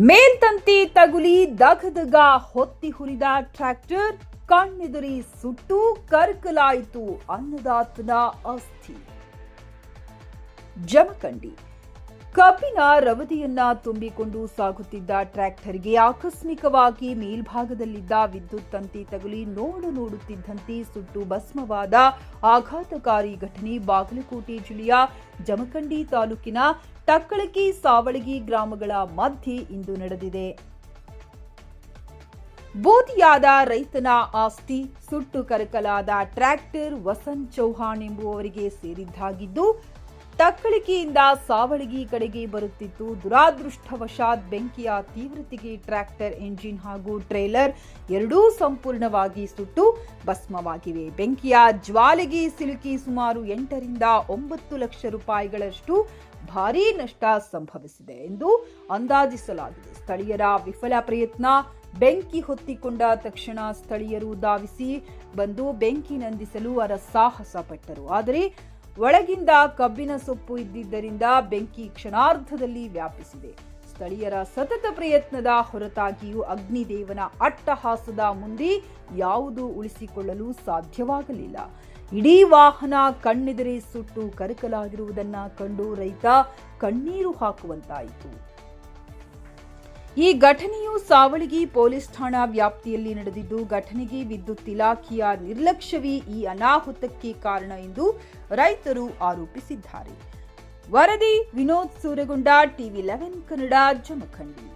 ಮೇಲ್ತಂತಿ ತಗುಲಿ ದಗದಗ ಹೊತ್ತಿ ಹುರಿದ ಟ್ರ್ಯಾಕ್ಟರ್, ಕಣ್ಣೆದುರಿ ಸುಟ್ಟು ಕರಕಲಾಯಿತು ಅನ್ನದಾತನ ಅಸ್ಥಿ. ಜಮಖಂಡಿ ಕಬ್ಬಿನ ರವದಿಯನ್ನ ತುಂಬಿಕೊಂಡು ಸಾಗುತ್ತಿದ್ದ ಟ್ರ್ಯಾಕ್ಟರ್ಗೆ ಆಕಸ್ಮಿಕವಾಗಿ ಮೇಲ್ಭಾಗದಲ್ಲಿದ್ದ ವಿದ್ಯುತ್ ತಂತಿ ತಗುಲಿ ನೋಡುತ್ತಿದ್ದಂತೆ ಸುಟ್ಟು ಭಸ್ಮವಾದ ಆಘಾತಕಾರಿ ಘಟನೆ ಬಾಗಲಕೋಟೆ ಜಿಲ್ಲೆಯ ಜಮಖಂಡಿ ತಾಲೂಕಿನ ಟಕ್ಕಳಕಿ ಸಾವಳಗಿ ಗ್ರಾಮಗಳ ಮಧ್ಯೆ ಇಂದು ನಡೆದಿದೆ. ಬೋಧಿಯಾದ ರೈತನ ಆಸ್ತಿ, ಸುಟ್ಟು ಕರಕಲಾದ ಟ್ರ್ಯಾಕ್ಟರ್ ವಸಂತ್ ಚೌಹಾಣ್ ಎಂಬುವವರಿಗೆ ಸೇರಿದ್ದಾಗಿದ್ದು, ಟಕ್ಕಳಕಿಯಿಂದ ಸಾವಳಗಿ ಕಡೆಗೆ ಬರುತ್ತಿತ್ತು. ದುರಾದೃಷ್ಟವಶಾತ್ ಬೆಂಕಿಯ ತೀವ್ರತೆಗೆ ಟ್ರ್ಯಾಕ್ಟರ್ ಎಂಜಿನ್ ಹಾಗೂ ಟ್ರೇಲರ್ ಎರಡೂ ಸಂಪೂರ್ಣವಾಗಿ ಸುಟ್ಟು ಭಸ್ಮವಾಗಿವೆ. ಬೆಂಕಿಯ ಜ್ವಾಲೆಗೆ ಸಿಲುಕಿ ಸುಮಾರು 8 ರಿಂದ 9 ಲಕ್ಷ ರೂಪಾಯಿಗಳಷ್ಟು ಭಾರೀ ನಷ್ಟ ಸಂಭವಿಸಿದೆ ಎಂದು ಅಂದಾಜಿಸಲಾಗಿದೆ. ಸ್ಥಳೀಯರ ವಿಫಲ ಪ್ರಯತ್ನ. ಬೆಂಕಿ ಹೊತ್ತಿಕೊಂಡ ತಕ್ಷಣ ಸ್ಥಳೀಯರು ಧಾವಿಸಿ ಬಂದು ಬೆಂಕಿ ನಂದಿಸಲು ಹರಸಾಹಸ ಪಟ್ಟರು. ಆದರೆ ಒಳಗಿಂದ ಕಬ್ಬಿನ ಸೊಪ್ಪು ಇದ್ದಿದ್ದರಿಂದ ಬೆಂಕಿ ಕ್ಷಣಾರ್ಧದಲ್ಲಿ ವ್ಯಾಪಿಸಿದೆ. ಸ್ಥಳೀಯರ ಸತತ ಪ್ರಯತ್ನದ ಹೊರತಾಗಿಯೂ ಅಗ್ನಿದೇವನ ಅಟ್ಟಹಾಸದ ಮುಂದೆ ಯಾವುದೂ ಉಳಿಸಿಕೊಳ್ಳಲು ಸಾಧ್ಯವಾಗಲಿಲ್ಲ. ಇಡೀ ವಾಹನ ಕಣ್ಣೆದುರೇ ಸುಟ್ಟು ಕರಕಲಾಗಿರುವುದನ್ನು ಕಂಡು ರೈತ ಕಣ್ಣೀರು ಹಾಕುವಂತಾಯಿತು. ಈ ಘಟನೆಯು ಸಾವಳಗಿ ಪೊಲೀಸ್ ಠಾಣಾ ವ್ಯಾಪ್ತಿಯಲ್ಲಿ ನಡೆದಿದ್ದು, ಘಟನೆಗೆ ವಿದ್ಯುತ್ ಇಲಾಖೆಯ ನಿರ್ಲಕ್ಷ್ಯವೇ ಈ ಅನಾಹುತಕ್ಕೆ ಕಾರಣ ಎಂದು ರೈತರು ಆರೋಪಿಸಿದ್ದಾರೆ. ವರದಿ ವಿನೋದ್ ಸೂರಗೊಂಡ, ಟಿವಿ11 ಕನ್ನಡ, ಜಮಖಂಡಿ.